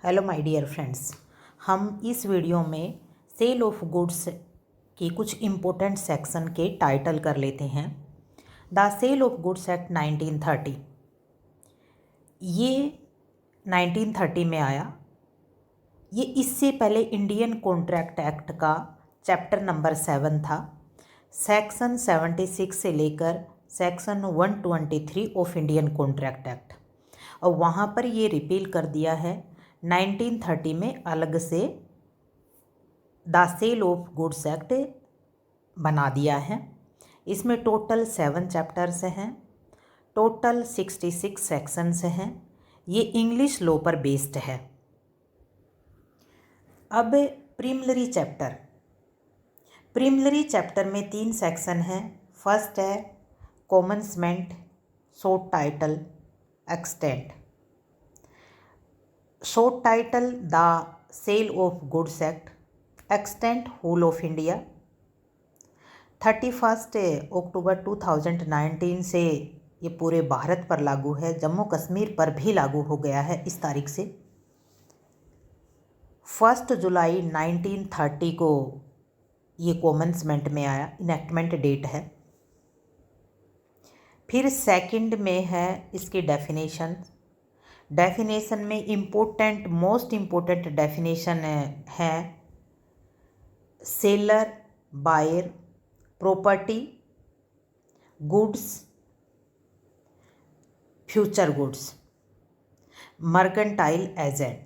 Hello my dear friends, हम इस video में सेल ऑफ गुड्स के कुछ इम्पोर्टेंट सेक्शन के टाइटल कर लेते हैं। The cell of goods Act 1930, ये 1930 में आया। ये इससे पहले इंडियन कॉन्ट्रैक्ट एक्ट का चैप्टर नंबर 7 था। सेक्शन 76 से लेकर section 123 of Indian contract Act, और वहाँ पर ये रिपील कर दिया है 1930 में अलग से the cell of goods act बना दिया है। इसमें टोटल 7 चैप्टर्स हैं, टोटल 66 सेक्शंस हैं। ये इंग्लिश लॉ पर बेस्ड है। अब प्रीलिमिनरी चैप्टर में 3 सेक्शन हैं। फर्स्ट है commencement, short title, extent. Short title the cell of goods act, extent whole of India. 31 अक्टूबर 2019 से ये पूरे भारत पर लागू है, जम्मू कश्मीर पर भी लागू हो गया है इस तारीख से। 1 जुलाई 1930 को ये कॉमेंसमेंट में आया, इनैक्टमेंट डेट है। फिर सेकंड में है इसकी डेफिनेशन में मोस्ट इम्पोर्टेंट डेफिनेशन है seller, buyer, property, goods, future goods, mercantile agent,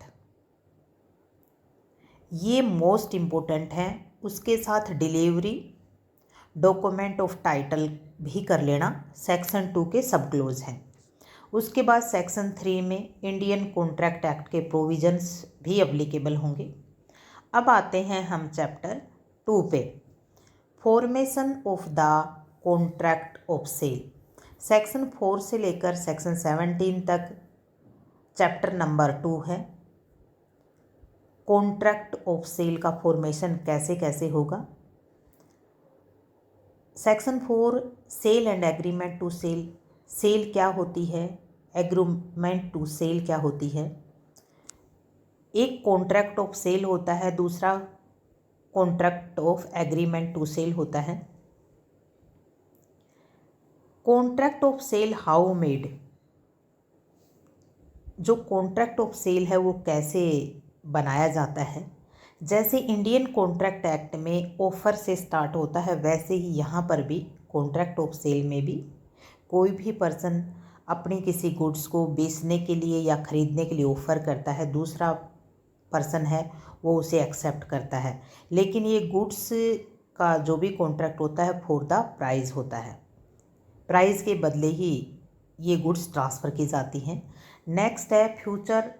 ये मोस्ट इम्पोर्टेंट है। उसके साथ डिलीवरी, डॉक्यूमेंट ऑफ टाइटल भी कर लेना, सेक्शन 2 के सब क्लोज हैं। उसके बाद सेक्शन 3 में इंडियन कॉन्ट्रैक्ट एक्ट के प्रोविजंस भी एप्लीकेबल होंगे। अब आते हैं हम चैप्टर 2 पे, formation of the contract of sale. Section 4 से लेकर सेक्शन 17 तक चैप्टर नंबर 2 है। कॉन्ट्रैक्ट ऑफ सेल का फॉर्मेशन कैसे कैसे होगा। Section 4 sale and agreement to sale, sale क्या होती है, एग्रीमेंट टू सेल क्या होती है। एक कॉन्ट्रैक्ट ऑफ सेल होता है, दूसरा contract of agreement to sale होता है। Contract of sale how made, जो कॉन्ट्रैक्ट ऑफ सेल है वो कैसे बनाया जाता है। जैसे इंडियन कॉन्ट्रैक्ट एक्ट में ऑफ़र से स्टार्ट होता है, वैसे ही यहाँ पर भी कॉन्ट्रैक्ट ऑफ सेल में भी कोई भी पर्सन अपनी किसी गुड्स को बेचने के लिए या ख़रीदने के लिए ऑफ़र करता है, दूसरा पर्सन है वो उसे एक्सेप्ट करता है। लेकिन ये गुड्स का जो भी कॉन्ट्रैक्ट होता है फॉर द प्राइस होता है, प्राइस के बदले ही ये गुड्स ट्रांसफ़र की जाती हैं। नेक्स्ट है फ्यूचर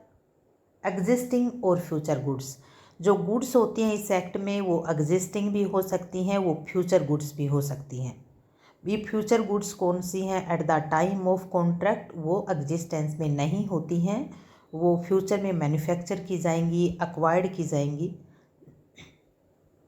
एग्जिस्टिंग और फ्यूचर गुड्स। जो गुड्स होती हैं इस एक्ट में वो एग्जिस्टिंग भी हो सकती हैं, वो फ्यूचर गुड्स भी हो सकती हैं। ये फ्यूचर गुड्स कौन सी हैं, at the time of contract वो एग्जिस्टेंस में नहीं होती हैं, वो फ्यूचर में मैन्युफैक्चर की जाएंगी, एक्वायर्ड की जाएंगी।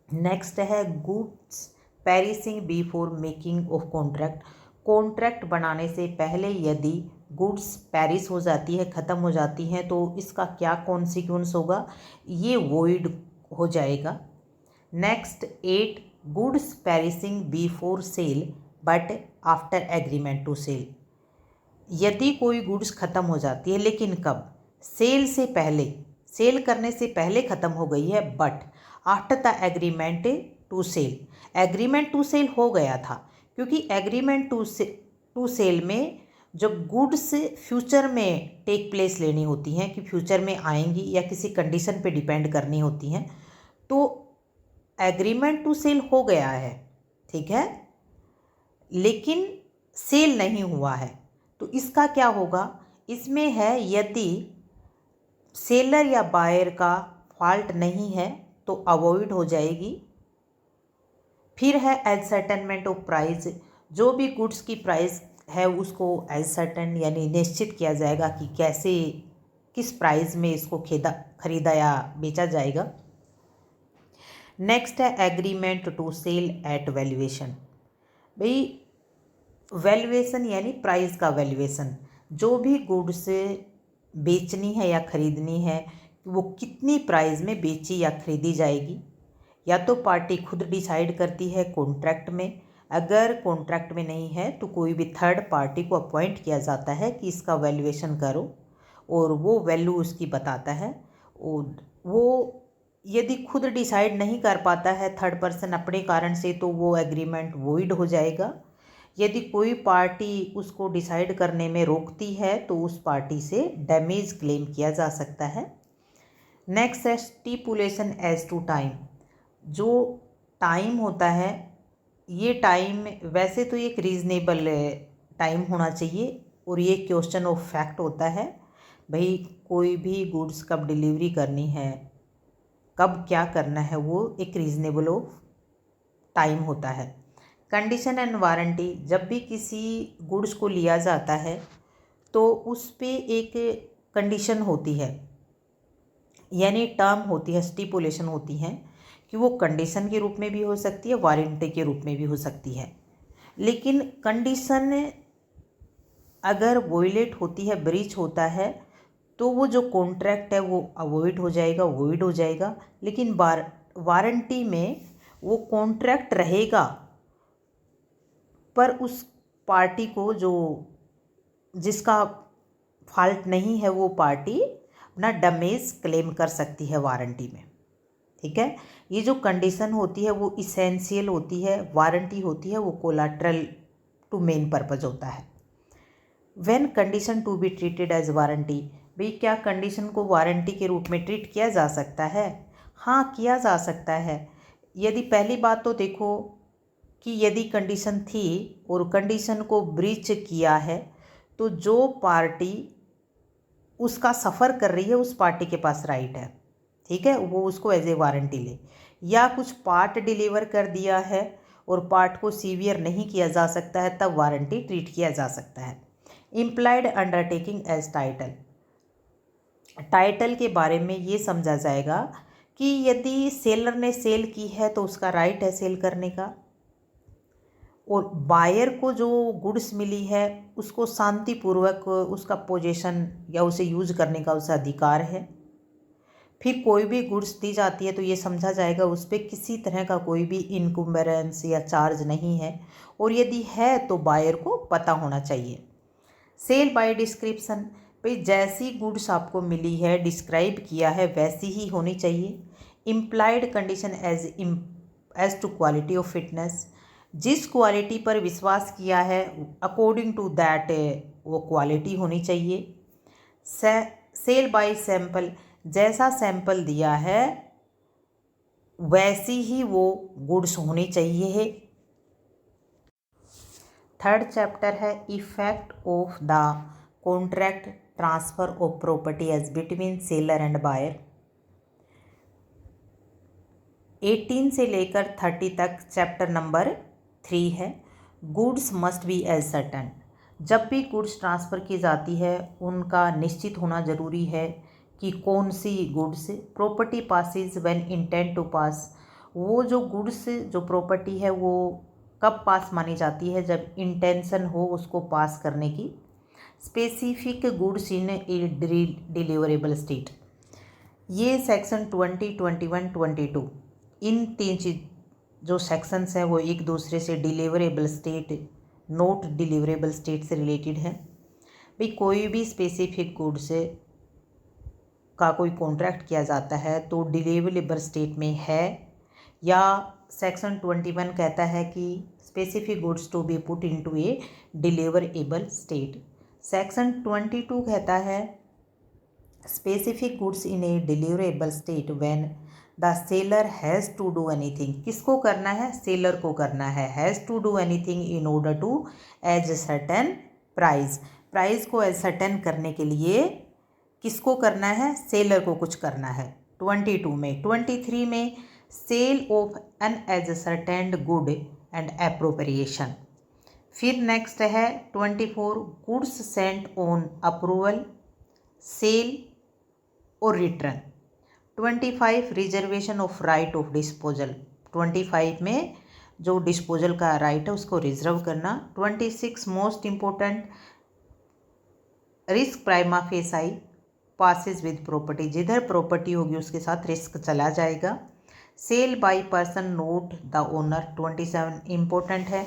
नेक्स्ट है goods perishing before making of contract. Contract बनाने से पहले यदि गुड्स पेरिस हो जाती है, ख़त्म हो जाती हैं, तो इसका क्या कॉन्सिक्वेंस होगा, ये वॉइड हो जाएगा। Next 8 goods perishing before sale but after agreement to sale. यदि कोई गुड्स ख़त्म हो जाती है, लेकिन कब, सेल से पहले, सेल करने से पहले ख़त्म हो गई है, but after the agreement to sale, agreement to sale हो गया था, क्योंकि एग्रीमेंट टू सेल में जो गुड्स फ्यूचर में टेक प्लेस लेनी होती हैं, कि फ्यूचर में आएंगी या किसी कंडीशन पे डिपेंड करनी होती हैं, तो एग्रीमेंट टू सेल हो गया है, ठीक है, लेकिन सेल नहीं हुआ है, तो इसका क्या होगा। इसमें है यदि सेलर या बायर का फॉल्ट नहीं है तो अवॉइड हो जाएगी। फिर है एसर्टेनमेंट ऑफ प्राइस, जो भी गुड्स की प्राइस है उसको एसर्टेन यानी निश्चित किया जाएगा कि कैसे, किस प्राइस में इसको खरीदा या बेचा जाएगा। नेक्स्ट है agreement to sale at valuation. भाई वैल्यूएशन यानी प्राइस का वैल्यूएशन, जो भी गुड्स बेचनी है या ख़रीदनी है, वो कितनी प्राइस में बेची या खरीदी जाएगी। या तो पार्टी खुद डिसाइड करती है कॉन्ट्रैक्ट में, अगर कॉन्ट्रैक्ट में नहीं है तो कोई भी थर्ड पार्टी को अपॉइंट किया जाता है कि इसका वैल्यूएशन करो, और वो वैल्यू उसकी बताता है। और वो यदि खुद डिसाइड नहीं कर पाता है थर्ड पर्सन अपने कारण से, तो वो एग्रीमेंट वॉइड हो जाएगा। यदि कोई पार्टी उसको डिसाइड करने में रोकती है तो उस पार्टी से डैमेज क्लेम किया जा सकता है। नेक्स्ट है स्टिपुलेशन एज टू टाइम। जो टाइम होता है, ये टाइम वैसे तो एक रीज़नेबल टाइम होना चाहिए, और ये क्वेश्चन ऑफ फैक्ट होता है। भाई कोई भी गुड्स कब डिलीवरी करनी है, कब क्या करना है, वो एक रीज़नेबल ऑफ टाइम होता है। कंडीशन एंड वारंटी, जब भी किसी गुड्स को लिया जाता है तो उस पे एक कंडीशन होती है, यानी टर्म होती है, स्टिपुलेशन होती है, कि वो कंडीशन के रूप में भी हो सकती है, वारंटी के रूप में भी हो सकती है। लेकिन कंडीशन अगर वोलेट होती है, ब्रीच होता है, तो वो जो कॉन्ट्रैक्ट है वो अवॉइड हो जाएगा, वॉइड हो जाएगा। लेकिन वारंटी में वो कॉन्ट्रैक्ट रहेगा, पर उस पार्टी को जो जिसका फॉल्ट नहीं है, वो पार्टी अपना डैमेज क्लेम कर सकती है वारंटी में। ठीक है, ये जो कंडीशन होती है वो इसेंशियल होती है, वारंटी होती है वो कोलाट्रल टू मेन पर्पज होता है। When condition to be treated as warranty, भाई क्या कंडीशन को वारंटी के रूप में ट्रीट किया जा सकता है? हाँ, किया जा सकता है। यदि पहली बात तो देखो कि यदि कंडीशन थी और कंडीशन को ब्रीच किया है, तो जो पार्टी उसका सफ़र कर रही है उस पार्टी के पास राइट है, ठीक है, वो उसको एज ए वारंटी ले। या कुछ पार्ट डिलीवर कर दिया है और पार्ट को सीवियर नहीं किया जा सकता है, तब वारंटी ट्रीट किया जा सकता है। Implied undertaking as title, title के बारे में ये समझा जाएगा कि यदि सेलर ने सेल की है तो उसका राइट है सेल करने का, और बायर को जो गुड्स मिली है उसको शांतिपूर्वक उसका पोजीशन या उसे यूज करने का उसे अधिकार है। फिर कोई भी गुड्स दी जाती है तो ये समझा जाएगा उस पर किसी तरह का कोई भी इनकम्बेरेंस या चार्ज नहीं है, और यदि है तो बायर को पता होना चाहिए। सेल बाय डिस्क्रिप्शन, भाई जैसी गुड्स आपको मिली है, डिस्क्राइब किया है, वैसी ही होनी चाहिए। Implied condition as to quality of fitness, जिस क्वालिटी पर विश्वास किया है अकॉर्डिंग टू दैट वो क्वालिटी होनी चाहिए। सेल बाय सैंपल, जैसा सैंपल दिया है वैसी ही वो गुड्स होनी चाहिए। थर्ड चैप्टर है effect of the contract transfer of property as between seller and buyer. 18 से लेकर 30 तक चैप्टर नंबर 3 है। Goods must be ascertain, जब भी गुड्स ट्रांसफ़र की जाती है उनका निश्चित होना ज़रूरी है कि कौन सी goods. Property passes when intent to pass, वो जो गुड्स जो प्रॉपर्टी है वो कब पास मानी जाती है? जब इंटेंशन हो उसको पास करने की। Specific goods in a deliverable state, ये सेक्शन 20, 21, 22, इन तीन चीज जो सेक्शंस हैं वो एक दूसरे से deliverable state, not deliverable state से रिलेटेड है। भाई कोई भी स्पेसिफिक गुड्स का कोई कॉन्ट्रैक्ट किया जाता है तो डिलीवरेबल स्टेट में है, या सेक्शन 21 कहता है कि specific goods to be put into a deliverable state. Section 22 कहता है specific goods in a deliverable state when the seller has to do anything, किसको करना है? सेलर को करना है। Has to do anything in order to ascertain price, price को ascertain करने के लिए किसको करना है? सेलर को कुछ करना है। 22 में। 23 में sale of an ascertained good and appropriation. फिर नेक्स्ट है 24 goods sent on approval, sale और return. 25 reservation of right of disposal, 25 में जो डिस्पोजल का राइट है उसको रिजर्व करना। 26 most important risk prima facie, passes with property, जिधर प्रॉपर्टी होगी उसके साथ रिस्क चला जाएगा। Sale by person not the owner 27 important है।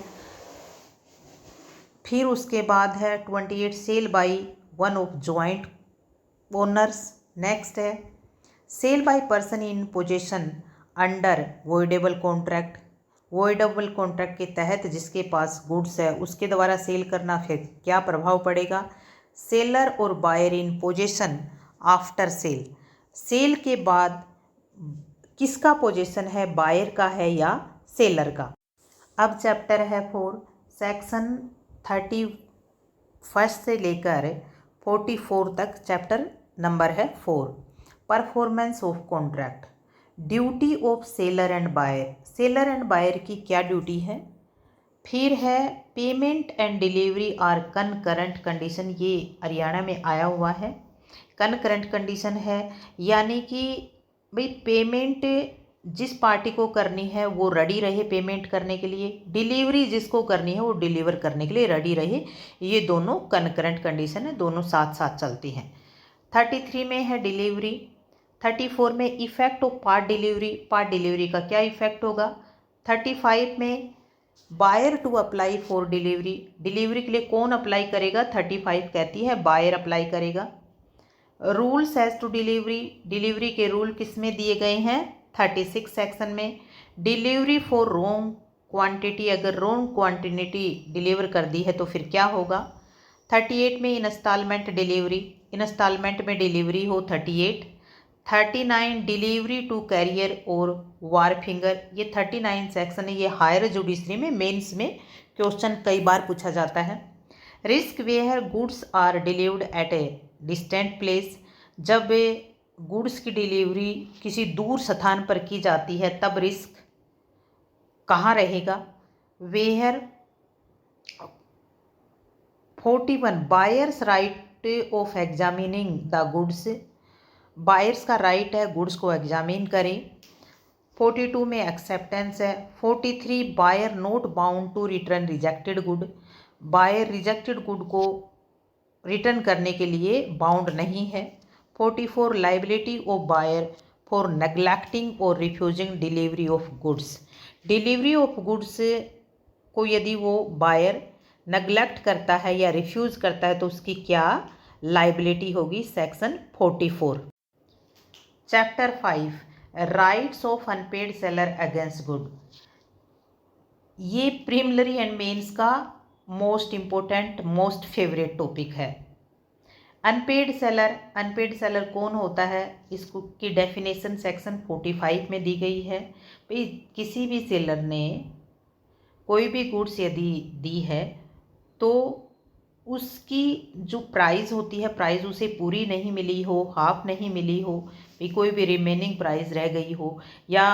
फिर उसके बाद है 28 sale by one of joint owners. Next है sale by person in possession under voidable contract, voidable contract के तहत जिसके पास गुड्स है उसके द्वारा सेल करना, फिर क्या प्रभाव पड़ेगा। सेलर और buyer in possession after sale, sale के बाद किसका पोजेशन है, बायर का है या सेलर का। अब चैप्टर है 4, सेक्शन 31 से लेकर 44 तक चैप्टर नंबर है 4। Performance of contract, duty of seller and buyer, seller and buyer की क्या ड्यूटी है। फिर है payment and delivery are concurrent condition, ये हरियाणा में आया हुआ है। कनकरेंट कंडीशन है यानी कि भाई पेमेंट जिस पार्टी को करनी है वो रेडी रहे पेमेंट करने के लिए, डिलीवरी जिसको करनी है वो डिलीवर करने के लिए रेडी रहे। ये दोनों कनकरेंट कंडीशन है, दोनों साथ साथ चलती हैं। 33 में है डिलीवरी। 34 में effect of part delivery, part delivery का क्या इफेक्ट होगा। 35 में buyer to apply for delivery, delivery के लिए कौन अप्लाई करेगा, 35 कहती है बायर अप्लाई करेगा। Rules as to delivery, delivery के रूल किस में दिए गए हैं, 36 सेक्शन में। डिलीवरी फॉर रॉन्ग क्वांटिटी, अगर रॉन्ग क्वांटिटी डिलीवर कर दी है तो फिर क्या होगा। 38 में इंस्टॉलमेंट डिलीवरी, इंस्टॉलमेंट में डिलीवरी हो 38। 39 डिलीवरी टू कैरियर और वार फिंगर, ये 39 सेक्शन है, ये हायर जुडिशरी में मेंस में क्वेश्चन कई बार पूछा जाता है। Risk where goods are delivered at a distant place, जब गुड्स की डिलीवरी किसी दूर स्थान पर की जाती है तब रिस्क कहाँ रहेगा। Where 41 buyers right of examining the goods, buyers का राइट है गुड्स को एग्जामिन करें। 42 में एक्सेप्टेंस है। 43 buyer not bound to return rejected good, buyer rejected good को रिटर्न करने के लिए बाउंड नहीं है। 44 liability of buyer for neglecting और refusing delivery of goods, delivery of goods को यदि वो बायर नेग्लेक्ट करता है या रिफ्यूज़ करता है तो उसकी क्या लाइबिलिटी होगी, section 44। Chapter 5 rights of unpaired seller against good, ये प्रीलिमिनरी एंड मेंस का most important most favourite topic है। अनपेड सेलर कौन होता है, इसको की डेफिनेशन सेक्शन 45 में दी गई है। भाई किसी भी सेलर ने कोई भी गुड्स यदि दी है तो उसकी जो प्राइस होती है, प्राइस उसे पूरी नहीं मिली हो, हाफ नहीं मिली हो, भी कोई भी रिमेनिंग प्राइस रह गई हो या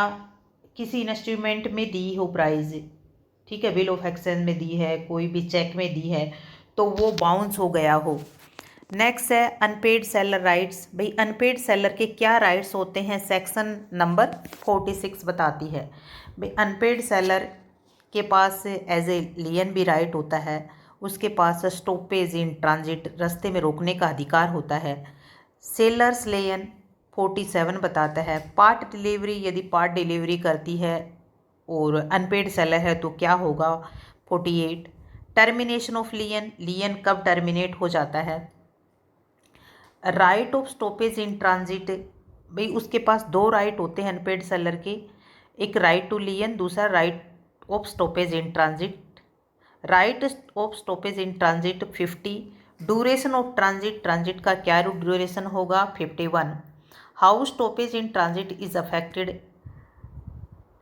किसी इंस्ट्रूमेंट में दी हो प्राइस, ठीक है, बिल ऑफ एक्सचेंज में दी है, कोई भी चेक में दी है तो वो बाउंस हो गया हो। नेक्स्ट है अनपेड सेलर राइट्स, भाई अनपेड सेलर के क्या राइट्स होते हैं, सेक्शन नंबर 46 बताती है। भाई अनपेड सेलर के पास एज ए लियन भी राइट होता है, उसके पास स्टॉपेज इन ट्रांजिट, रास्ते में रोकने का अधिकार होता है। सेलर्स लेयन 47 बताता है। पार्ट डिलीवरी, यदि पार्ट डिलीवरी करती है और अनपेड सेलर है तो क्या होगा, 48। टर्मिनेशन ऑफ लियन, लियन कब टर्मिनेट हो जाता है। Right of stoppage in transit, भाई उसके पास दो राइट होते हैं अनपेड सेलर के, एक राइट टू लियन, दूसरा right of stoppage in transit. Right of stoppage in transit 50। Duration of transit, transit का क्या ड्यूरेशन होगा, 51। How stoppage in transit is affected,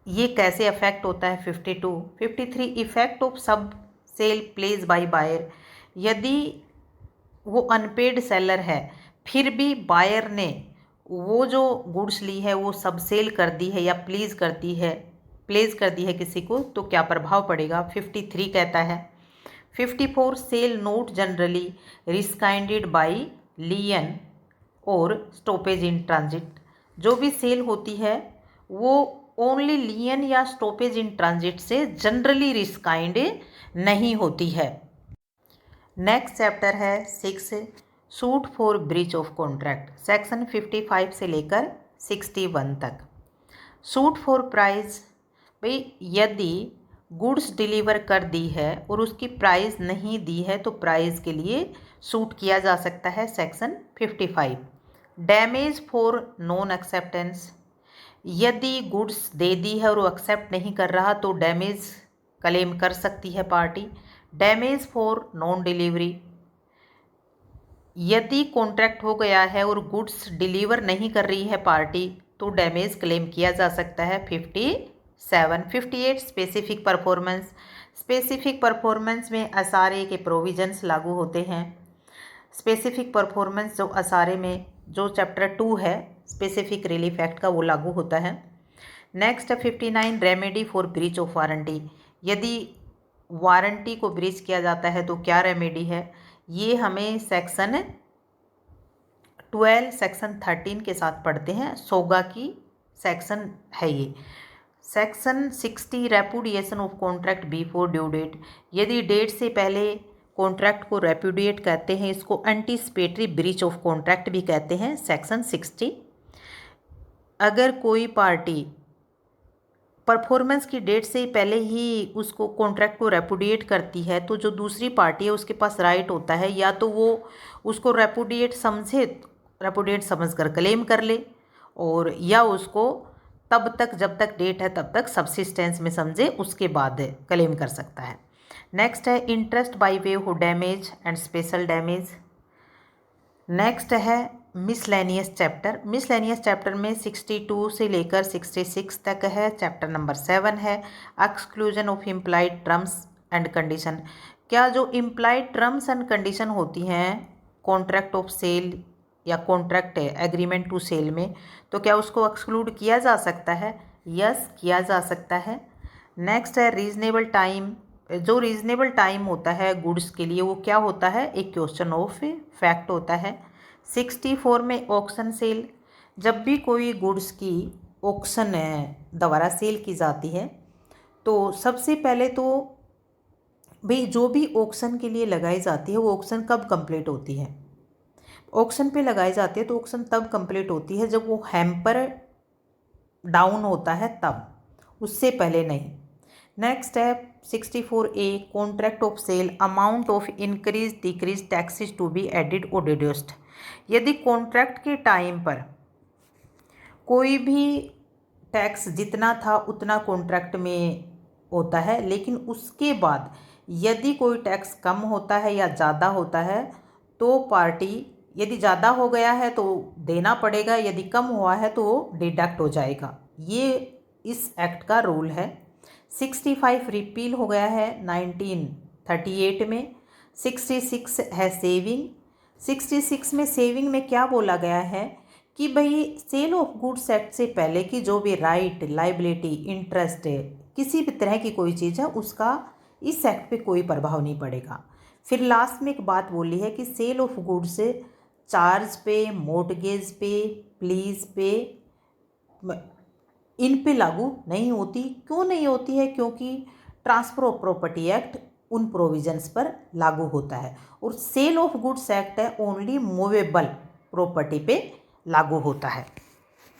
ये कैसे अफेक्ट होता है, 52। 53 इफेक्ट ऑफ सब सेल प्लेस बाय बायर, यदि वो अनपेड सेलर है फिर भी बायर ने वो जो गुड्स ली है वो सब सेल कर दी है या प्लेस कर दी है किसी को तो क्या प्रभाव पड़ेगा, 53 कहता है। 54 सेल नोट जनरली रिस्काइंडेड बाय लियन और स्टॉपेज इन ट्रांजिट, जो भी सेल होती है वो ओनली लियन या स्टॉपेज इन ट्रांजिट से जनरली रिस्काइंड नहीं होती है। नेक्स्ट चैप्टर है 6 suit for breach of contract section 55 से लेकर 61 तक। सूट फॉर प्राइस, भाई यदि गुड्स डिलीवर कर दी है और उसकी प्राइस नहीं दी है तो प्राइस के लिए सूट किया जा सकता है, section 55। Damage for non acceptance, यदि गुड्स दे दी है और वो एक्सेप्ट नहीं कर रहा तो डैमेज क्लेम कर सकती है party. Damage for non delivery, यदि कॉन्ट्रैक्ट हो गया है और गुड्स डिलीवर नहीं कर रही है पार्टी तो डैमेज क्लेम किया जा सकता है, 57। 58 स्पेसिफिक परफॉर्मेंस, स्पेसिफिक परफॉर्मेंस में एसआरए के प्रोविजंस लागू होते हैं। स्पेसिफिक परफॉर्मेंस जो एसआरए में जो चैप्टर 2 है स्पेसिफिक रिलीफ एक्ट का, वो लागू होता है। नेक्स्ट है 59 remedy for breach of warranty, यदि वारंटी को ब्रीच किया जाता है तो क्या रेमेडी है, ये हमें सेक्शन 12 सेक्शन 13 के साथ पढ़ते हैं, सोगा की सेक्शन है ये। Section 60 repudiation of contract before due date, यदि डेट से पहले कॉन्ट्रैक्ट को रेपुडिएट कहते हैं, इसको एंटीसिपेटरी ब्रीच ऑफ कॉन्ट्रैक्ट भी कहते हैं, सेक्शन 60। अगर कोई पार्टी परफॉर्मेंस की डेट से पहले ही उसको कॉन्ट्रैक्ट को रेपुडिएट करती है तो जो दूसरी पार्टी है उसके पास राइट होता है या तो वो उसको रेपुडिएट समझ कर क्लेम कर ले, और या उसको तब तक जब तक डेट है तब तक सब्सिस्टेंस में समझे, उसके बाद क्लेम कर सकता है। नेक्स्ट है interest by way of damage and special damage. Next है मिसलेनियस चैप्टर। मिसलेनियस चैप्टर में 62 से लेकर 66 तक है। चैप्टर नंबर 7 है exclusion of implied terms and condition. क्या जो इम्प्लाइड टर्म्स एंड कंडीशन होती हैं कॉन्ट्रैक्ट ऑफ सेल या कॉन्ट्रैक्ट एग्रीमेंट टू सेल में, तो क्या उसको एक्सक्लूड किया जा सकता है? यस, किया जा सकता है। नेक्स्ट है रीजनेबल टाइम। जो रीजनेबल टाइम होता है गुड्स के लिए वो क्या होता है? एक क्वेश्चन ऑफ फैक्ट होता है। 64 में ऑक्शन सेल, जब भी कोई गुड्स की ऑक्शन द्वारा सेल की जाती है तो सबसे पहले तो भाई जो भी ऑक्शन के लिए लगाई जाती है वो ऑक्शन कब कंप्लीट होती है? ऑक्शन पे लगाई जाती है तो ऑक्शन तब कंप्लीट होती है जब वो हैम्पर डाउन होता है तब, उससे पहले नहीं। नेक्स्ट है 64A contract of sale amount of increase decrease taxes to be added और डिड्यूस्ड। यदि कॉन्ट्रैक्ट के टाइम पर कोई भी टैक्स जितना था उतना कॉन्ट्रैक्ट में होता है, लेकिन उसके बाद यदि कोई टैक्स कम होता है या ज़्यादा होता है तो पार्टी, यदि ज़्यादा हो गया है तो देना पड़ेगा, यदि कम हुआ है तो वो डिडक्ट हो जाएगा। ये इस एक्ट का रूल है। 65 रिपील हो गया है 1938 में। 66 है सेविंग। 66 में सेविंग में क्या बोला गया है कि भाई सेल ऑफ गुड्स एक्ट से पहले की जो भी राइट, लाइबिलिटी, इंटरेस्ट, किसी भी तरह की कोई चीज़ है उसका इस एक्ट पे कोई प्रभाव नहीं पड़ेगा। फिर लास्ट में एक बात बोली है कि सेल ऑफ गुड्स चार्ज पे, मोर्टगेज पे, प्लीज पे, इन पे लागू नहीं होती। क्यों नहीं होती है? क्योंकि ट्रांसफर ऑफ प्रॉपर्टी एक्ट उन प्रोविजंस पर लागू होता है और सेल ऑफ गुड्स एक्ट है ओनली मूवेबल प्रॉपर्टी पे लागू होता है।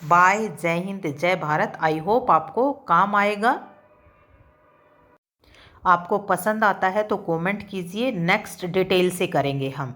बाय, जय हिंद, जय भारत। आई होप आपको काम आएगा। आपको पसंद आता है तो कमेंट कीजिए, नेक्स्ट डिटेल से करेंगे हम।